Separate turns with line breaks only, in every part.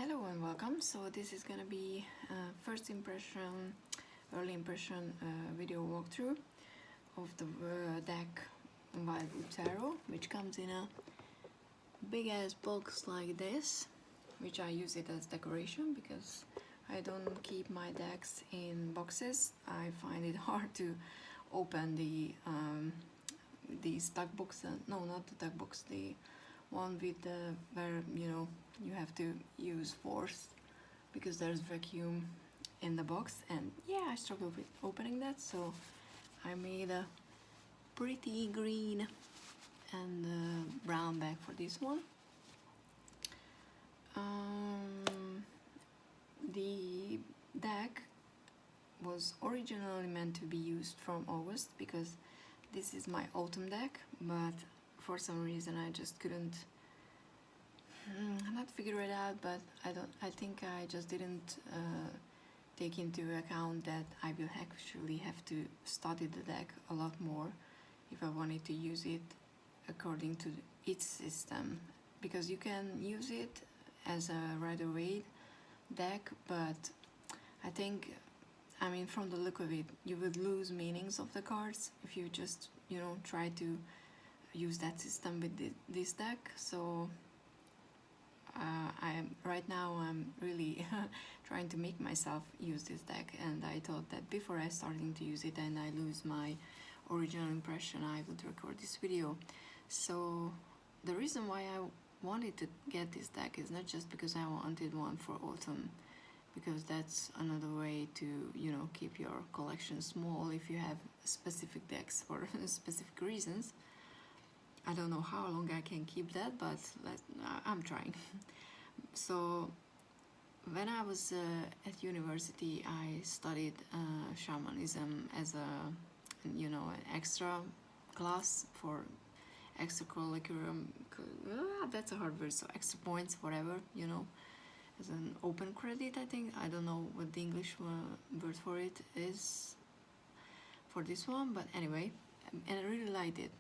Hello and welcome. So this is gonna be first impression, early impression video walkthrough of the deck Wildwood Tarot, which comes in a big ass box like this, which I use it as decoration because I don't keep my decks in boxes. I find it hard to open the stuck box. No, not the stuck box. The one with the where you have to use force because there's vacuum in the box, and yeah, I struggle with opening that, so I made a pretty green and brown bag for this one. The deck was originally meant to be used from August because this is my autumn deck, but for some reason I just couldn't not figure it out, but I think I just didn't take into account that I will actually have to study the deck a lot more if I wanted to use it according to its system, because you can use it as a Rider-Waite deck, but I think, I mean, from the look of it, you would lose meanings of the cards if you just try to use that system with this deck. So right now I'm really trying to make myself use this deck, and I thought that before I starting to use it and I lose my original impression, I would record this video. So the reason why I wanted to get this deck is not just because I wanted one for autumn, because that's another way to keep your collection small if you have specific decks for specific reasons. I don't know how long I can keep that, but I'm trying. So when I was at university, I studied shamanism as an extra class for extracurricular, that's a hard word, so extra points, whatever, as an open credit, I think. I don't know what the English word for it is for this one, but anyway, and I really liked it.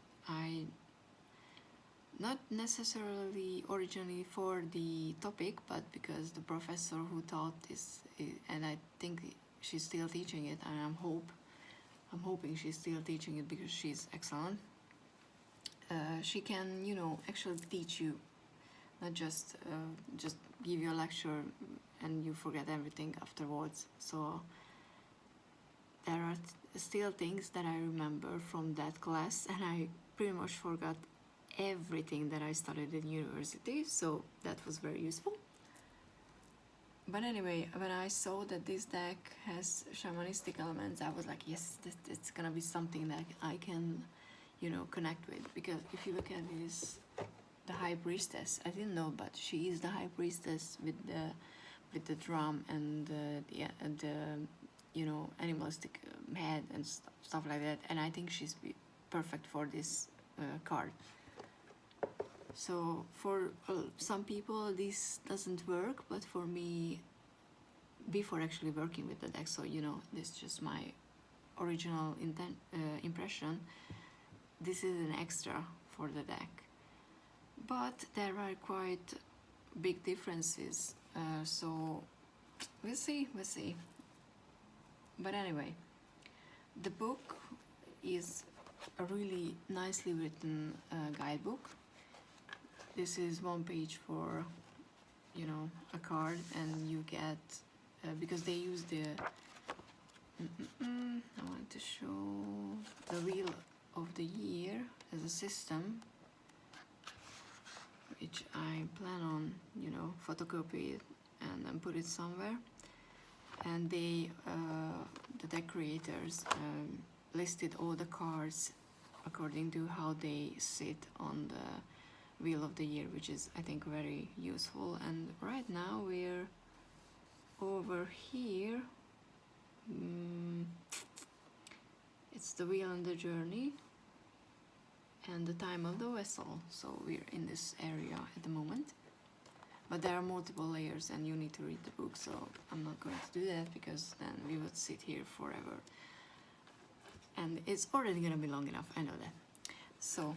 Not necessarily originally for the topic, but because the professor who taught this, and I think she's still teaching it, and I'm hoping she's still teaching it because she's excellent. She can, actually teach you, not just give you a lecture and you forget everything afterwards. So there are still things that I remember from that class, and I pretty much forgot everything that I studied in university, so that was very useful. But anyway, when I saw that this deck has shamanistic elements, I was like, yes, it's gonna be something that I can connect with, because if you look at this, the High Priestess, I didn't know, but she is the High Priestess with the drum and the animalistic head and stuff like that, and I think she's perfect for this card. So for some people this doesn't work, but for me, before actually working with the deck, so this is just my original impression, this is an extra for the deck. But there are quite big differences, so we'll see. But anyway, the book is a really nicely written guidebook. This is one page for a card, and you get because they use the I want to show the Wheel of the Year as a system, which I plan on photocopy it and then put it somewhere. And they the deck creators listed all the cards according to how they sit on the Wheel of the Year, which is, I think, very useful. And right now we're over here. It's the Wheel and the Journey and the Time of the Vessel, so we're in this area at the moment. But there are multiple layers and you need to read the book, so I'm not going to do that because then we would sit here forever. And it's already gonna be long enough, I know that. So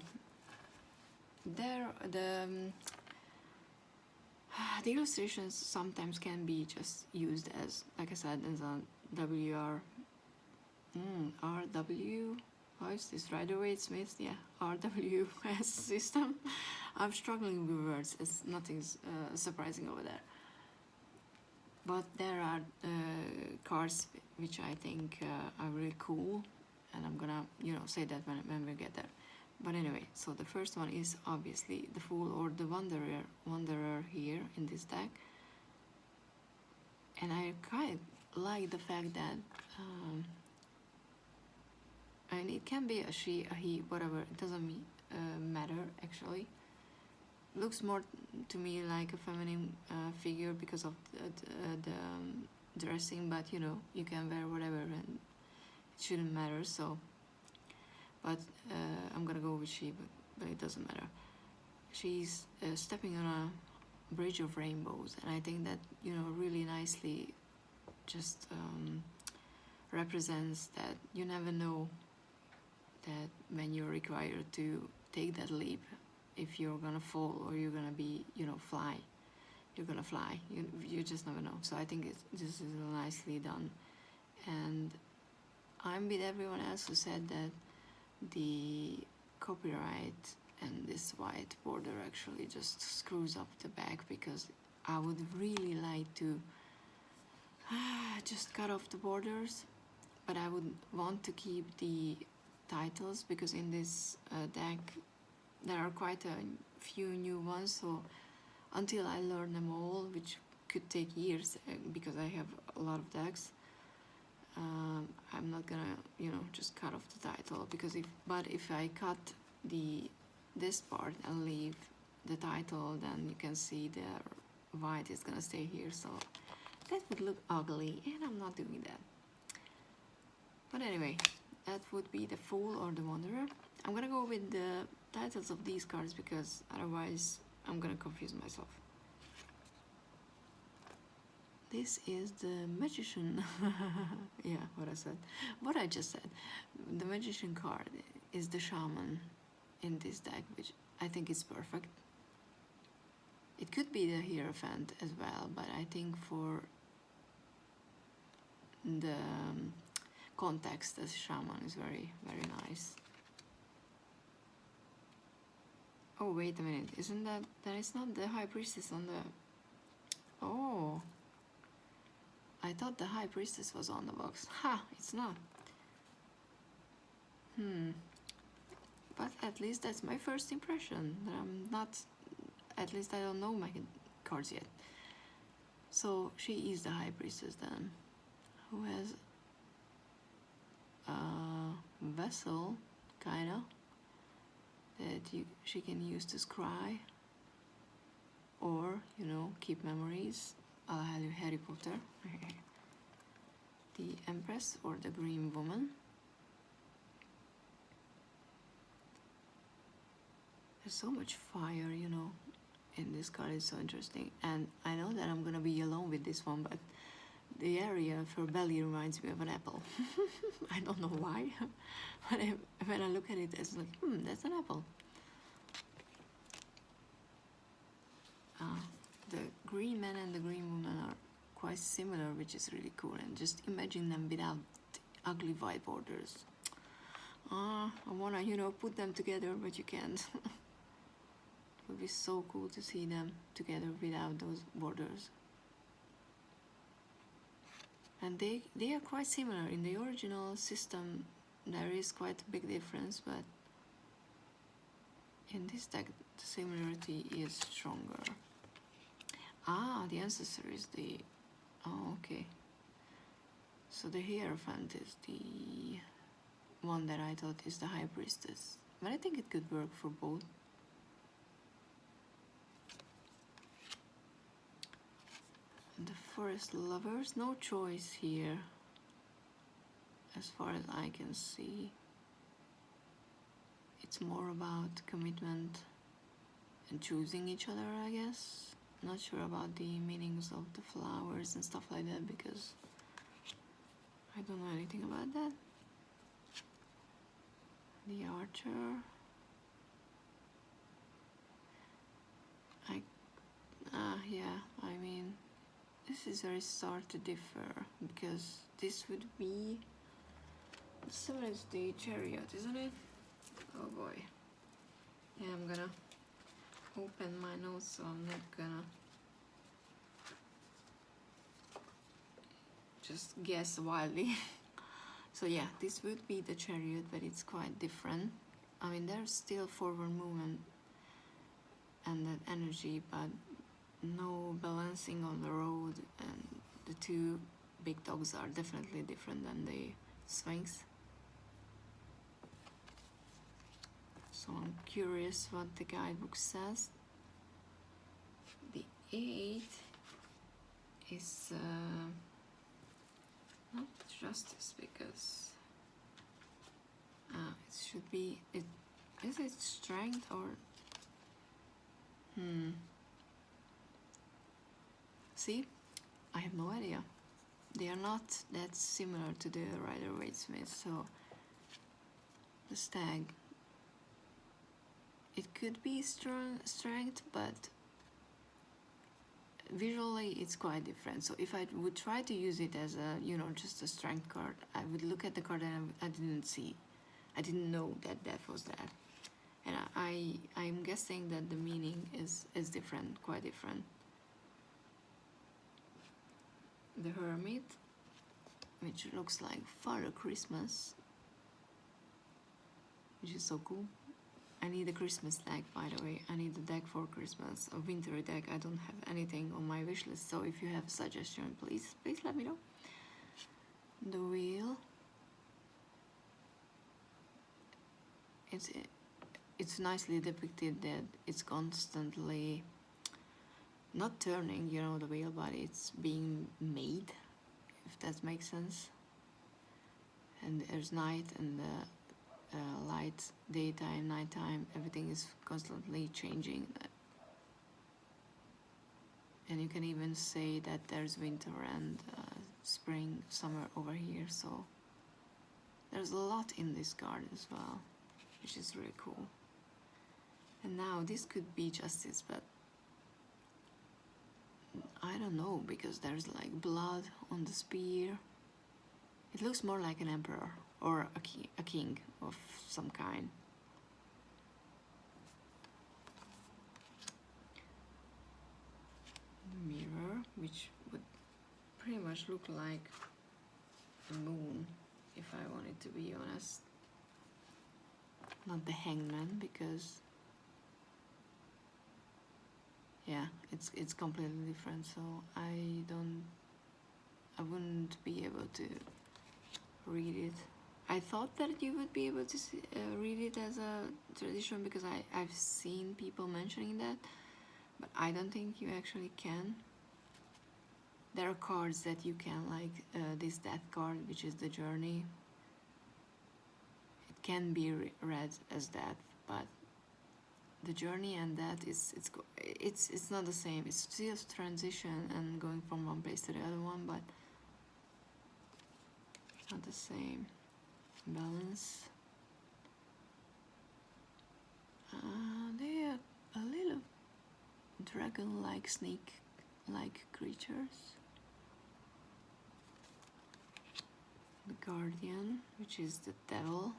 the illustrations sometimes can be just used as, like I said, as a RW, how is this, Rider-Waite-Smith, yeah, RWS system. I'm struggling with words, it's nothing's surprising over there. But there are cards which I think are really cool, and I'm gonna, say that when we get there. But anyway, so the first one is obviously the Fool or the Wanderer here in this deck. And I kind of like the fact that, and it can be a she, a he, whatever, it doesn't matter actually. Looks more to me like a feminine figure because of the dressing, but you can wear whatever and it shouldn't matter, so. But I'm gonna go with she, but it doesn't matter. She's stepping on a bridge of rainbows, and I think that really nicely just represents that you never know that when you're required to take that leap, if you're gonna fall or you're gonna be fly. You're gonna fly. You just never know. So I think this is nicely done, and I'm with everyone else who said that the copyright and this white border actually just screws up the back, because I would really like to just cut off the borders, but I would want to keep the titles, because in this deck there are quite a few new ones, so until I learn them all, which could take years because I have a lot of decks, I'm not gonna just cut off the title, because if I cut this part and leave the title, then you can see the white is gonna stay here, so that would look ugly, and I'm not doing that. But anyway, that would be the Fool or the Wanderer. I'm gonna go with the titles of these cards, because otherwise I'm gonna confuse myself. This is the Magician. Yeah, what I just said. The Magician card is the Shaman in this deck, which I think is perfect. It could be the Hierophant as well, but I think for the context, the Shaman is very, very nice. Oh, wait a minute, isn't that it's not the High Priestess on the... Oh, I thought the High Priestess was on the box. Ha, it's not. But at least that's my first impression. I'm not... At least I don't know my cards yet. So she is the High Priestess then, who has a vessel, kinda, that she can use to scry, or keep memories, a la Harry Potter. The Empress or the Green Woman. There's so much fire, in this card. Is so interesting, and I know that I'm gonna be alone with this one, but the area of her belly reminds me of an apple. I don't know why, but when I look at it, it's like, that's an apple. The Green Man and the Green Woman are quite similar, which is really cool, and just imagine them without ugly white borders. I wanna, put them together, but you can't. It would be so cool to see them together without those borders. And they are quite similar. In the original system there is quite a big difference, but in this deck the similarity is stronger. The ancestor is the... Oh, okay. So the Hierophant is the one that I thought is the High Priestess, but I think it could work for both. The Forest Lovers, no choice here, as far as I can see. It's more about commitment and choosing each other, I guess. Not sure about the meanings of the flowers and stuff like that, because I don't know anything about that. The Archer. Yeah, this is where it starts to differ, because this would be similar to the Chariot, isn't it? Oh boy. Yeah, I'm gonna open my notes, so I'm not gonna just guess wildly. So yeah, this would be the Chariot, but it's quite different. I mean, there's still forward movement and that energy, but no balancing on the road, and the two big dogs are definitely different than the Sphinx. So I'm curious what the guidebook says. The 8 is not justice, because it should be, is it strength or see, I have no idea. They are not that similar to the Rider-Waite-Smith. So the Stag, it could be strength, but visually it's quite different. So if I would try to use it as a, you know, just a strength card, I would look at the card and I didn't know that was that. And I'm guessing that the meaning is different, quite different. The Hermit, which looks like Father Christmas, which is so cool. I need a Christmas deck, by the way. I need a deck for Christmas, a winter deck. I don't have anything on my wish list, so if you have a suggestion, please let me know. The Wheel. It's nicely depicted that it's constantly not turning, you know, the wheel, but it's being made, if that makes sense. And there's night and light, daytime, nighttime, everything is constantly changing. And you can even say that there's winter and spring, summer over here, so there's a lot in this card as well, which is really cool. And now this could be justice, but I don't know, because there's like blood on the spear. It looks more like an emperor or a king of some kind. The Mirror, which would pretty much look like the moon, if I wanted to be honest. Not the Hangman, because yeah, it's completely different, so I wouldn't be able to read it. I thought that you would be able to read it as a tradition, because I've seen people mentioning that, but I don't think you actually can. There are cards that you can, like this Death card, which is the Journey. It can be read as that, but the Journey and that it's not the same. It's still transition and going from one place to the other one, but not the same. Balance. They are a little dragon-like, snake-like creatures. The Guardian, which is the devil.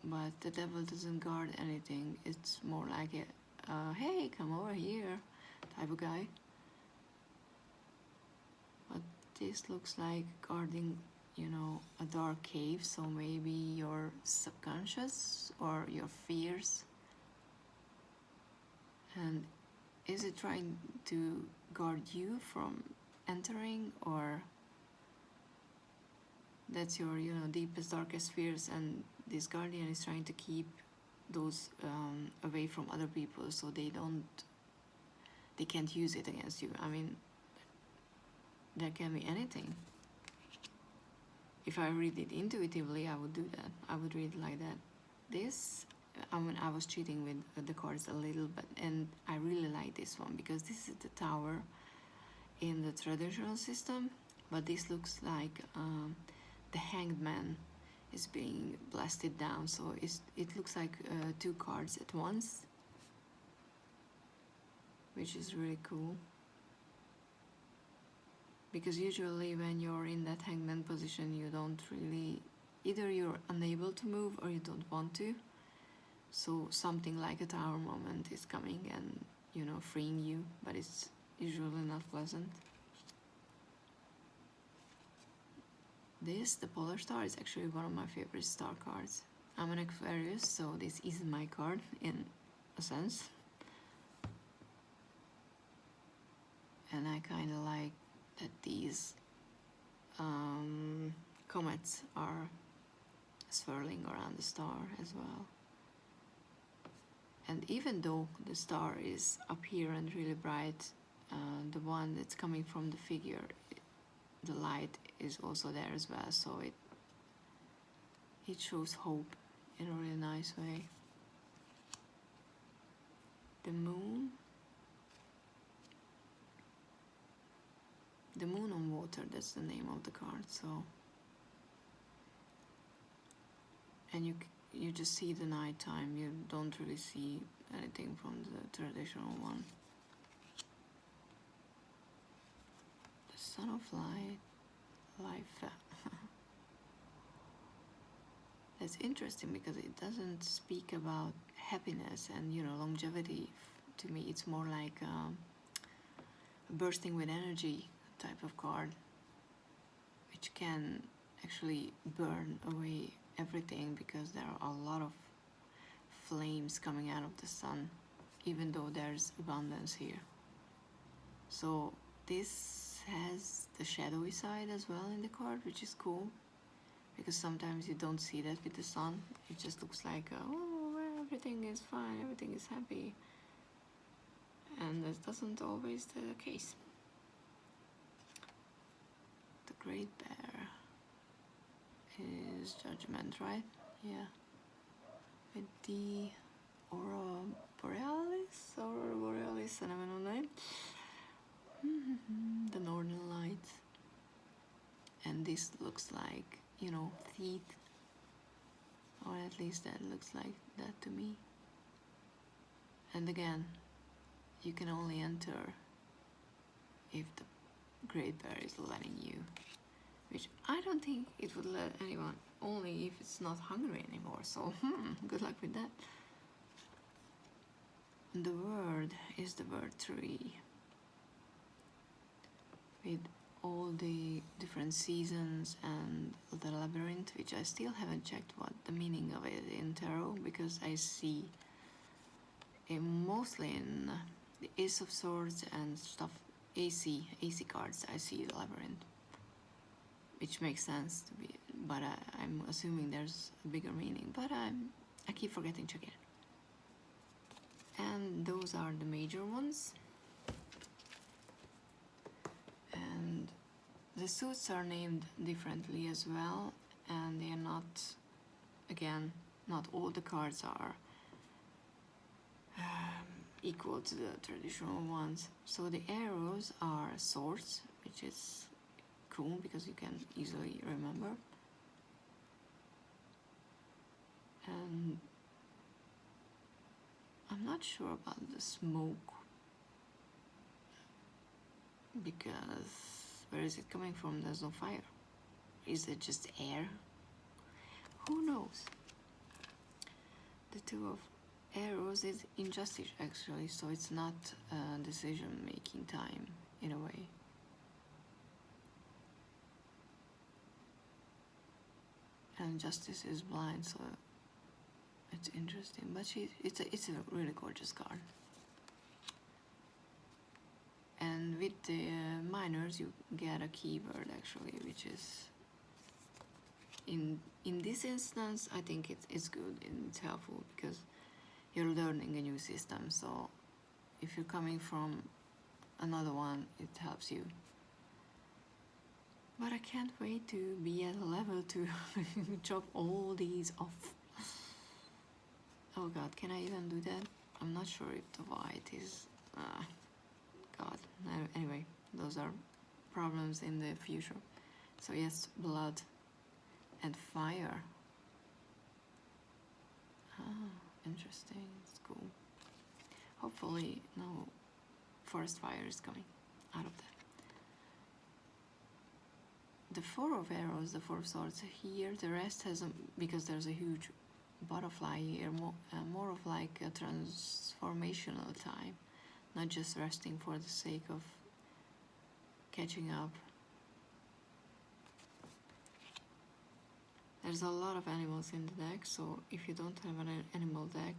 But the devil doesn't guard anything. It's more like a hey, come over here type of guy. But this looks like guarding, you know, a dark cave, so maybe your subconscious or your fears. And is it trying to guard you from entering, or that's your, you know, deepest, darkest fears, and this guardian is trying to keep those away from other people, so they can't use it against you. I mean, there can be anything. If I read it intuitively, I would do that. I would read it like that. This, I mean, I was cheating with the cards a little, but and I really like this one, because this is the Tower in the traditional system, but this looks like the Hanged Man is being blasted down, so it looks like two cards at once, which is really cool. because usually when you're in that hangman position, you don't really, either you're unable to move or you don't want to. So something like a tower moment is coming and, you know, freeing you, but it's usually not pleasant. This, the Polar Star, is actually one of my favorite star cards. I'm an Aquarius, so this is my card in a sense. And I kind of like that these comets are swirling around the star as well. And even though the star is up here and really bright, the one that's coming from the figure, the light is also there as well, so it shows hope in a really nice way. The moon on water, that's the name of the card. So, and you just see the nighttime, you don't really see anything from the traditional one. The Son of Life. That's interesting because it doesn't speak about happiness and, you know, longevity. To me, it's more like bursting with energy type of card, which can actually burn away everything because there are a lot of flames coming out of the sun, even though there's abundance here. So this has the shadowy side as well in the card, which is cool, because sometimes you don't see that with the sun. It just looks like, oh, everything is fine, everything is happy, and that doesn't always the case. The Great Bear is Judgment, right? Yeah. With the Aurora Borealis, I never know name. The Northern Lights. And this looks like, you know, teeth, or at least that looks like that to me. And again, you can only enter if the Great Bear is letting you, which I don't think it would let anyone, only if it's not hungry anymore. So good luck with that. The word is the word tree, with all the different seasons and the labyrinth, which I still haven't checked what the meaning of it in tarot, because I see it mostly in the Ace of Swords and stuff, AC cards. I see the labyrinth, which makes sense to be, but I'm assuming there's a bigger meaning, but I keep forgetting to check it. And those are the major ones. And the suits are named differently as well, and they are not, again, not all the cards are equal to the traditional ones. So the arrows are swords, which is cool because you can easily remember. And I'm not sure about the smoke, because where is it coming from? There's no fire. Is it just air? Who knows? The Two of Arrows is injustice, actually, so it's not decision-making time in a way. And justice is blind, so it's interesting. But it's a really gorgeous card. And with the minors, you get a keyword actually, which is in this instance, I think it's good and it's helpful because you're learning a new system. So if you're coming from another one, it helps you. But I can't wait to be at a level to chop all these off. Oh God, can I even do that? I'm not sure if the white is... God, anyway, those are problems in the future. So yes, blood and fire. Interesting, it's cool. Hopefully no forest fire is coming out of that. the Four of Arrows, the Four of Swords here, the rest has because there's a huge butterfly here, more of like a transformational time, not just resting for the sake of catching up. There's a lot of animals in the deck, so if you don't have an animal deck,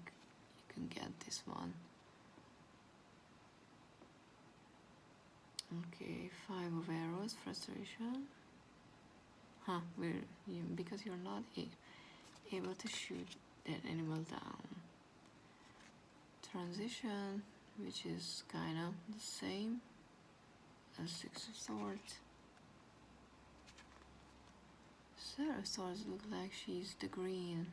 you can get this one. Okay, Five of Arrows, frustration. Huh, because you're not able to shoot that animal down. Transition, which is kind of the same as Six of Swords. Seer of Swords look like she's the green.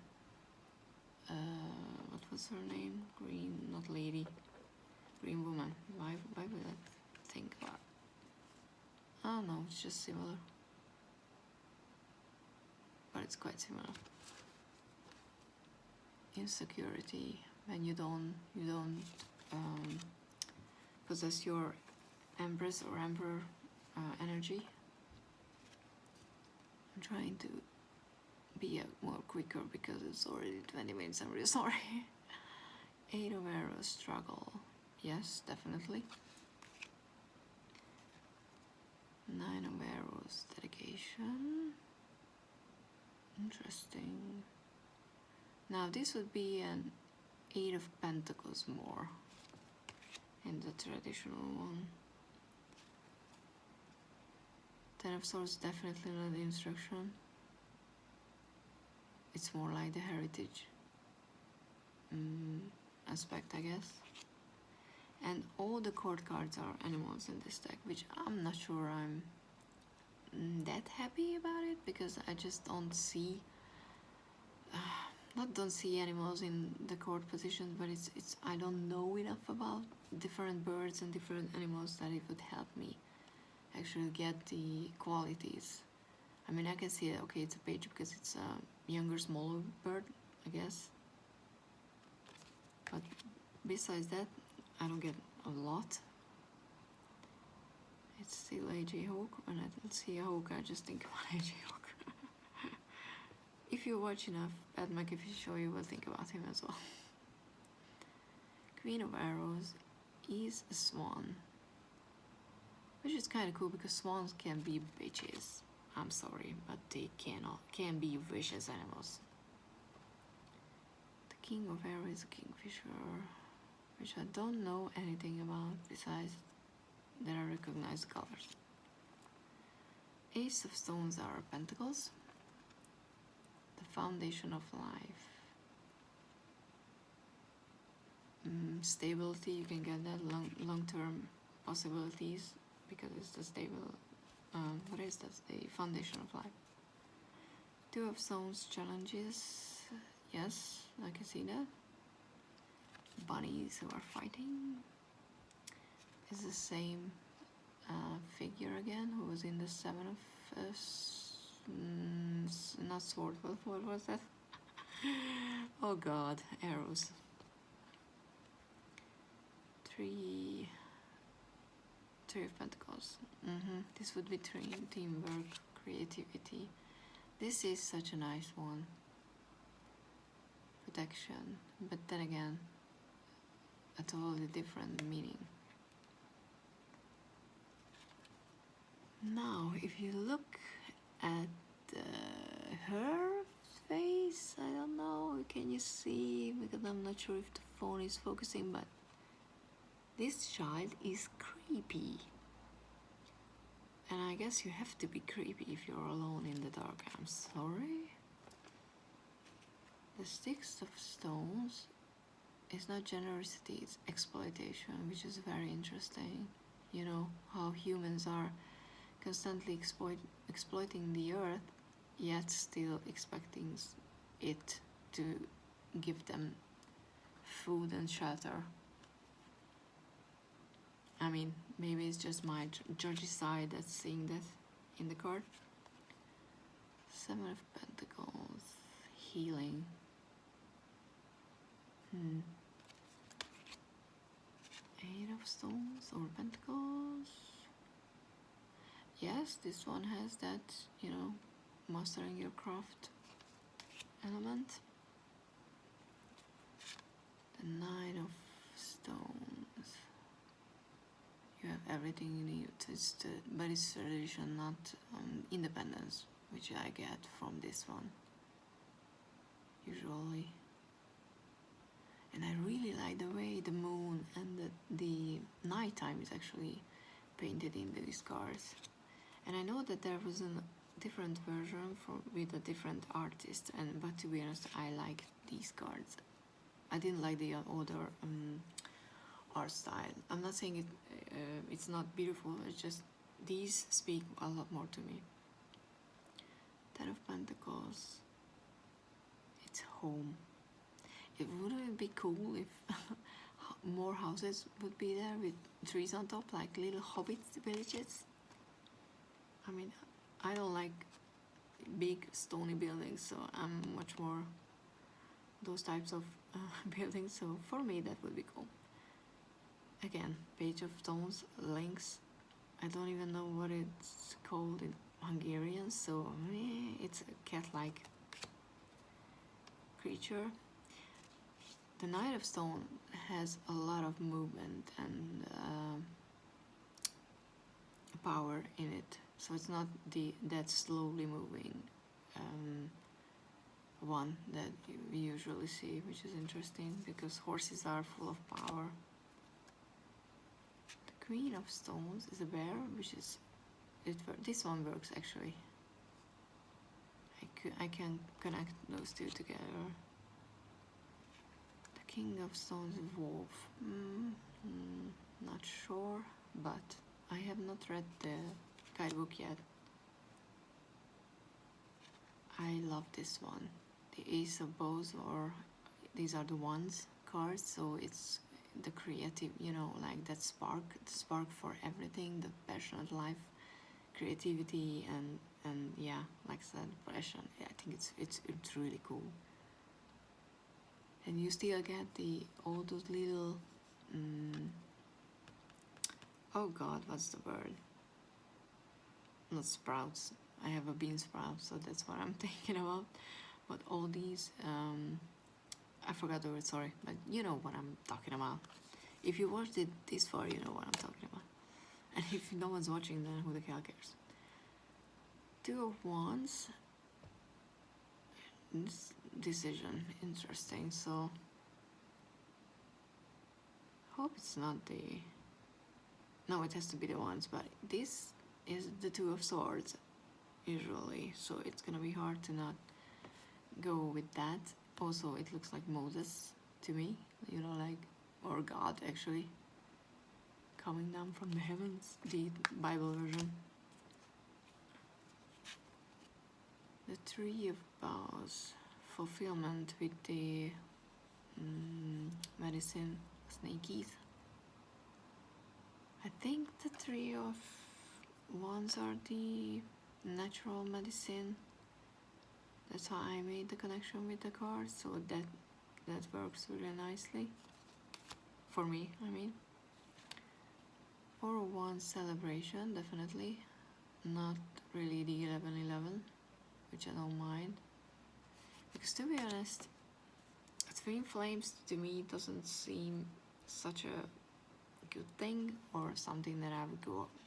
What was her name? Green, not lady. Green woman. Why would I think about? Oh no, it's just similar. But it's quite similar. Insecurity, when you don't possess your Empress or Emperor energy. I'm trying to be more quicker because it's already 20 minutes. I'm really sorry. Eight of Arrows, struggle. Yes, definitely. Nine of Arrows, dedication. Interesting. Now this would be an Eight of Pentacles more in the traditional one. Ten of Swords, definitely not the instruction. It's more like the heritage aspect, I guess. And all the court cards are animals in this deck, which I'm not sure I'm that happy about it, because I just don't see don't see animals in the court positions, but it's I don't know enough about different birds and different animals that it would help me actually get the qualities. I mean, I can see it, okay, it's a page because it's a younger, smaller bird, I guess. But besides that, I don't get a lot. It's still AJ Hawk. When I see a hawk, I just think about AJ Hawk. If you watch enough Bad McAfee show, you will think about him as well. Queen of Arrows is a swan, which is kind of cool because swans can be bitches. I'm sorry, but they can be vicious animals. The King of Arrows is a kingfisher, which I don't know anything about besides that I recognize the colors. Ace of Stones are pentacles. The foundation of life. Stability, you can get that long-term possibilities because it's the stable. What is that? The foundation of life. Two of Stones, challenges. Yes, I can see that. Bunnies who are fighting. Is the same figure again, who was in the Seven of not sword, what was that? Oh god, arrows. Three of Pentacles. This would be teamwork, creativity. This is such a nice one. Protection, but then again, a totally different meaning. Now, if you look at her face, I don't know, can you see, because I'm not sure if the phone is focusing, but this child is creepy. And I guess you have to be creepy if you're alone in the dark. I'm sorry. The Six of Stones is not generosity, it's exploitation, which is very interesting. You know, how humans are constantly exploiting the earth, yet still expecting it to give them food and shelter. I mean, maybe it's just my judgy side that's seeing that in the card. Seven of Pentacles, healing. Eight of Stones or Pentacles. yes, this one has that, you know, mastering your craft element. The Nine of Stones. You have everything you need. But it's tradition, not independence, which I get from this one usually. And I really like the way the moon and the nighttime is actually painted in these cards. And I know that there was a different version with a different artist, but to be honest, I like these cards. I didn't like the other art style. I'm not saying it's not beautiful, it's just these speak a lot more to me. Ten of Pentacles. It's home. Wouldn't it be cool if more houses would be there with trees on top, like little hobbit villages? I mean, I don't like big stony buildings, so I'm much more those types of buildings, so for me that would be cool. Again, Page of Stones, Lynx. I don't even know what it's called in Hungarian, so it's a cat-like creature. The Knight of Stone has a lot of movement and power in it, so it's not that slowly moving one that we usually see, which is interesting because horses are full of power. The Queen of Stones is a bear, which is this one works actually. I can connect those two together. King of Stones, Wolf. Not sure, but I have not read the guidebook yet. I love this one. The Ace of Bows, or these are the Wands cards, so it's the creative, you know, like that spark, the spark for everything, the passionate life, creativity, and yeah, like I said, passion. Yeah, I think it's really cool. And you still get all those little oh god, what's the word? Not sprouts. I have a bean sprout, so that's what I'm thinking about. But all these I forgot the word, sorry, but you know what I'm talking about. If you watched it this far, you know what I'm talking about. And if no one's watching, then who the hell cares? Two of Wands. This decision, interesting. So hope it's not the, no, it has to be the Wands, but this is the Two of Swords usually, so it's gonna be hard to not go with that. Also, it looks like Moses to me, you know, like, or God actually coming down from the heavens, the Bible version. The Three of Bows, fulfillment with the medicine snakies. I think the Three of Wands are the natural medicine. That's how I made the connection with the cards, so that works really nicely for me. I mean, 4 of Wands celebration, definitely not really the 11-11, which I don't mind, because to be honest, Twin Flames to me doesn't seem such a good thing, or something that I would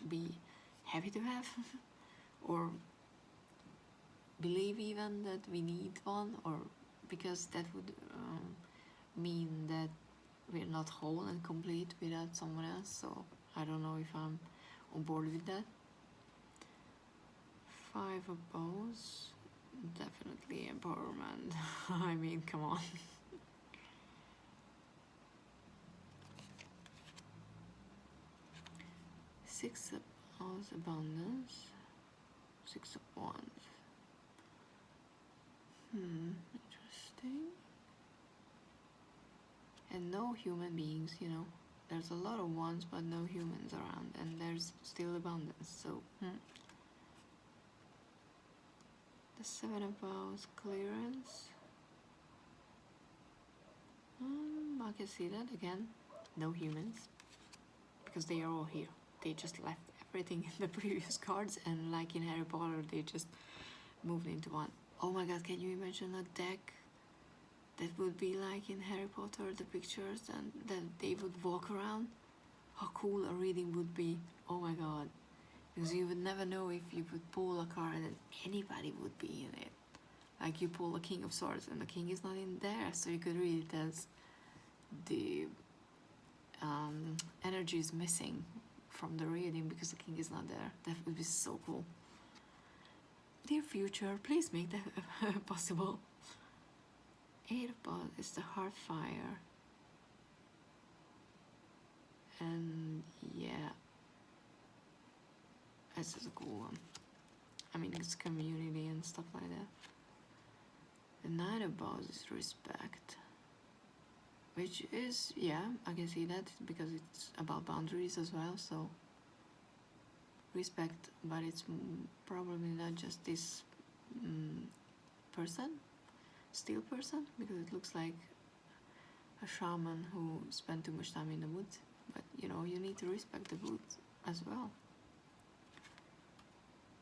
be happy to have or believe even that we need one, or because that would mean that we're not whole and complete without someone else, so I don't know if I'm on board with that. 5 of Bows, definitely empowerment. I mean, come on. 6 of Wands, abundance. 6 of Wands. Interesting. And no human beings, you know. There's a lot of wands, but no humans around, and there's still abundance, so the 7 of Bows, clearance. I can see that again. No humans, because they are all here. They just left everything in the previous cards, and like in Harry Potter, they just moved into one. Oh my god, can you imagine a deck that would be like in Harry Potter, the pictures, and that they would walk around? How cool a reading would be. Oh my god. Because you would never know if you would pull a card and anybody would be in it. Like you pull a King of Swords and the King is not in there, so you could read it as the energy is missing from the reading because the King is not there. That would be so cool. Dear future, please make that possible. 8 of Wands is the Heartfire. And yeah, this is a cool one. I mean, it's community and stuff like that. The Knight of Wands is respect, which is, yeah, I can see that because it's about boundaries as well. So respect, but it's probably not just this person, steel person, because it looks like a shaman who spent too much time in the woods. But you know, you need to respect the woods as well.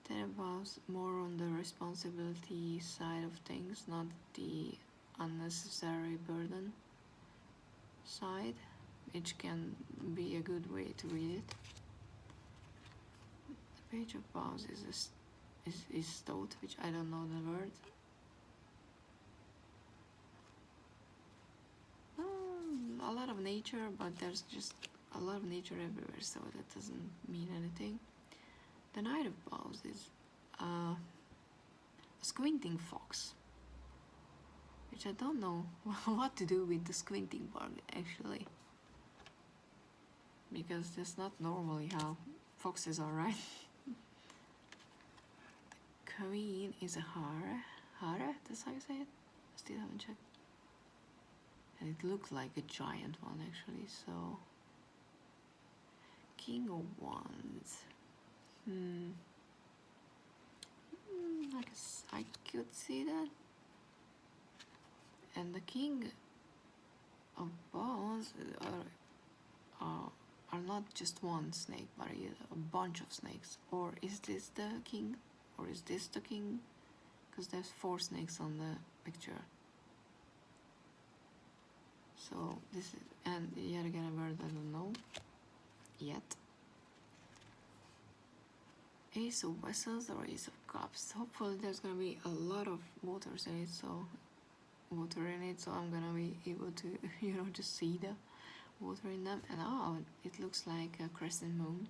10 of Wands, more on the responsibility side of things, not the unnecessary burden side, which can be a good way to read it. The Page of Wands is stout, which I don't know the word. A lot of nature, but there's just a lot of nature everywhere, so that doesn't mean anything. The Knight of Wands is a squinting fox, which I don't know what to do with the squinting part actually, because that's not normally how foxes are, right? The Queen is a hare, that's how you say it? I still haven't checked. And it looks like a giant one actually, so... King of Wands. I guess I could see that. And the King of Wands are not just one snake, but a bunch of snakes. Or is this the king? Or is this the king? Because there's 4 snakes on the picture. So this is, and yet again a word I don't know yet. Ace of Vessels or Ace of Cups. Hopefully there's gonna be a lot of waters in it, so I'm gonna be able to, you know, just see the water in them. And oh, it looks like a crescent moon.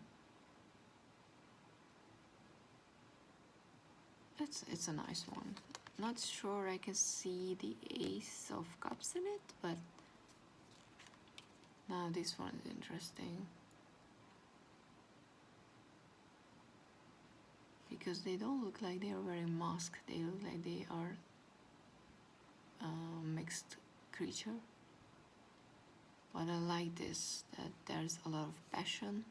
It's a nice one. Not sure I can see the Ace of Cups in it, but now this one is interesting. Because they don't look like they are wearing masks, they look like they are a mixed creature. But I like this, that there's a lot of passion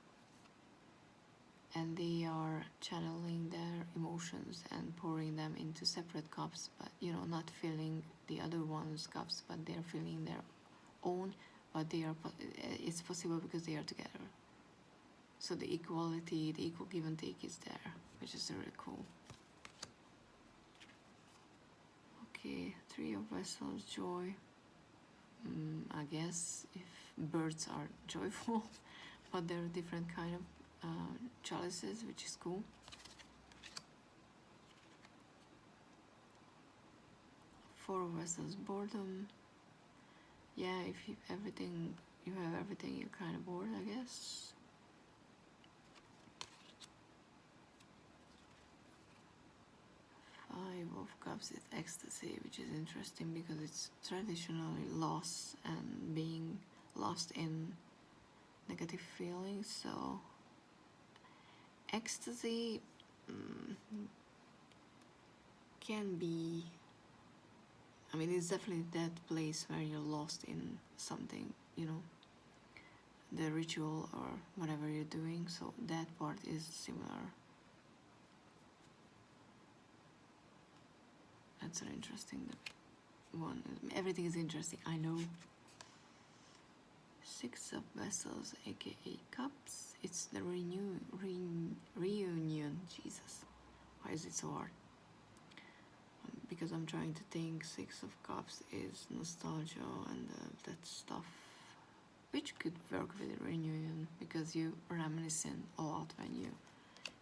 and they are channeling their emotions and pouring them into separate cups, but you know, not filling the other one's cups, but they're filling their own, but it's possible because they are together. So the equality, the equal give and take is there, which is really cool. Okay, 3 of Vessels, joy. I guess if birds are joyful, but there are different kind of chalices, which is cool. 4 of Vessels, boredom. Yeah, if you have everything, you're kind of bored, I guess. 5 of Cups is ecstasy, which is interesting because it's traditionally loss and being lost in negative feelings. So ecstasy can be, I mean, it's definitely that place where you're lost in something, you know, the ritual or whatever you're doing. So that part is similar. That's an interesting one. Everything is interesting, I know. Six of Vessels, aka Cups. It's the reunion. Jesus, why is it so hard? Because I'm trying to think. Six of Cups is nostalgia and that stuff, which could work with a reunion because you reminiscent a lot when you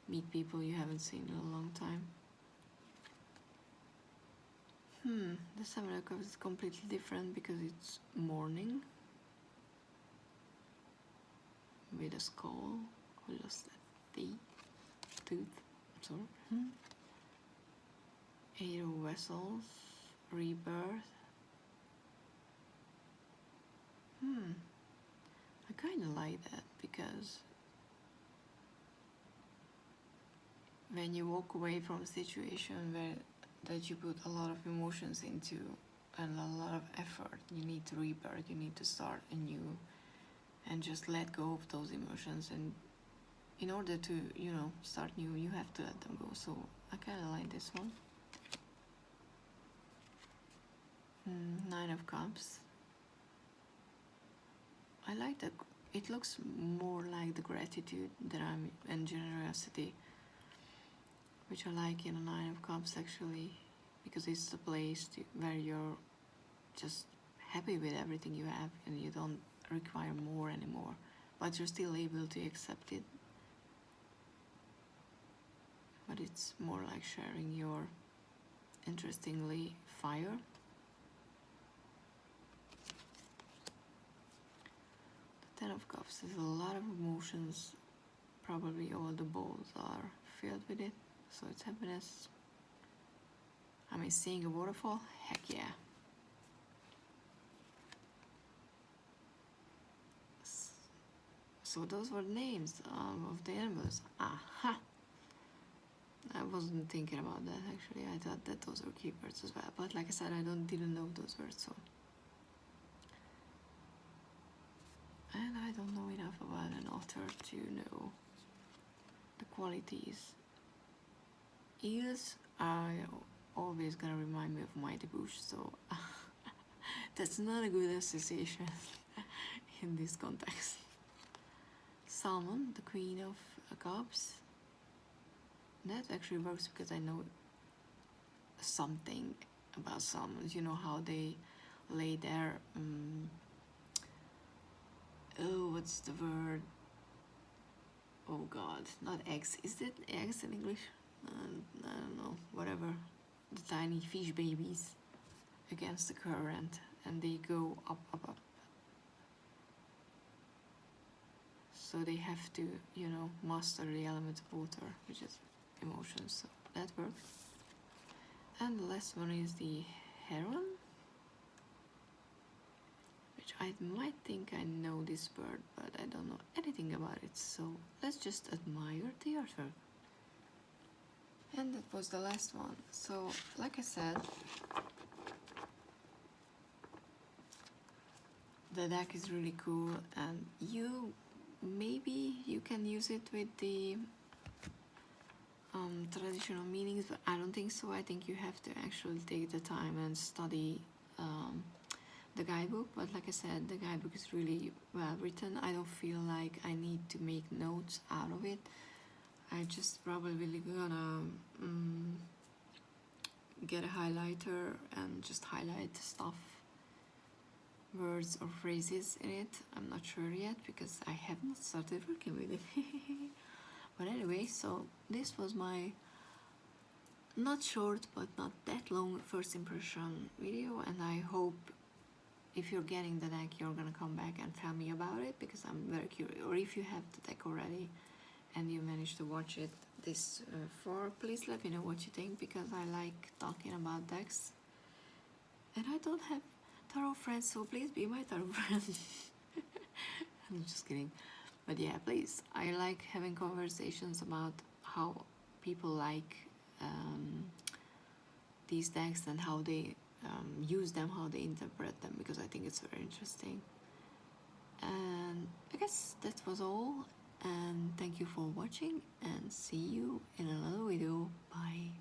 meet people you haven't seen in a long time. The Seven of Cups is completely different because it's morning with a skull who lost a tooth. Sorry. Eight of Vessels, rebirth. I kind of like that because when you walk away from a situation where that you put a lot of emotions into and a lot of effort, you need to rebirth, you need to start anew and just let go of those emotions, and in order to, you know, start new, you have to let them go. So I kind of like this one. Nine of Cups. I like that. It looks more like the gratitude that I'm and generosity, which I like in a Nine of Cups actually, because it's the place where you're just happy with everything you have and you don't require more anymore, but you're still able to accept it. But it's more like sharing your, interestingly, fire. The Ten of Cups is a lot of emotions. Probably all the bowls are filled with it, so it's happiness. I mean, seeing a waterfall, heck yeah. So those were the names of the animals. Aha! I wasn't thinking about that actually. I thought that those were keywords as well. But like I said, I didn't know those words, so. And I don't know enough about an author to know the qualities. Eels are always gonna remind me of Mighty Bush, so that's not a good association in this context. Salmon, the Queen of Cups. That actually works because I know something about salmons. You know how they lay their what's the word? Oh God, not eggs. Is it eggs in English? I don't know. Whatever. The tiny fish babies against the current, and they go up, up, up. So they have to, you know, master the element of water, which is emotions. So that works. And the last one is the Heron, which I might think I know this bird, but I don't know anything about it. So let's just admire the artwork. And that was the last one. So like I said, the deck is really cool, and maybe you can use it with the traditional meanings, but I don't think so. I think you have to actually take the time and study the guidebook. But like I said, the guidebook is really well written. I don't feel like I need to make notes out of it. I just probably gonna get a highlighter and just highlight stuff, words or phrases in it. I'm not sure yet because I haven't started working with it. But anyway, so this was my not short but not that long first impression video, and I hope if you're getting the deck you're gonna come back and tell me about it, because I'm very curious. Or if you have the deck already and you managed to watch it this far, please let me know what you think, because I like talking about decks and I don't have tarot friends, so please be my tarot friend. I'm just kidding. But yeah, please, I like having conversations about how people like these decks and how they use them, how they interpret them, because I think it's very interesting. And I guess that was all, and thank you for watching, and see you in another video. Bye.